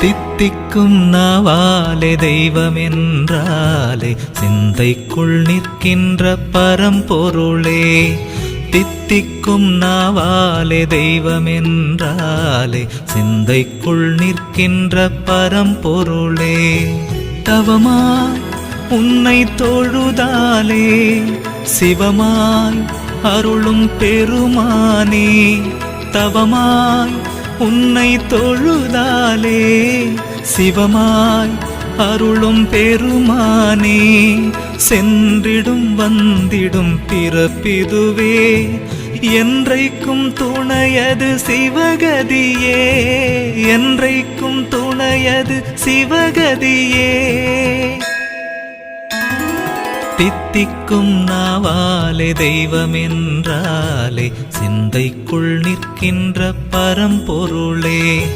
தித்திக்கும் நாவாலே தெய்வம் என்றாலே சிந்தைக்குள் நிற்கின்ற பரம்பொருளே. தித்திக்கும் நாவாலே தெய்வம் என்றாலே சிந்தைக்குள் நிற்கின்ற பரம்பொருளே. தவமாய் உன்னை தொழுதாலே சிவமாய் அருளும் பெருமானே. தவமாய் உன்னை தொழுதாலே சிவமாய் அருளும் பெருமானே. சென்றிடும் வந்திடும் பிறப்பிதுவே என்றைக்கும் துணையது சிவகதியே. என்றைக்கும் துணையது சிவகதியே. தித்திக்கும் நாவாலே தெய்வம் என்றாலே சிந்தைக்குள் நிற்கின்ற பரம்பொருளே.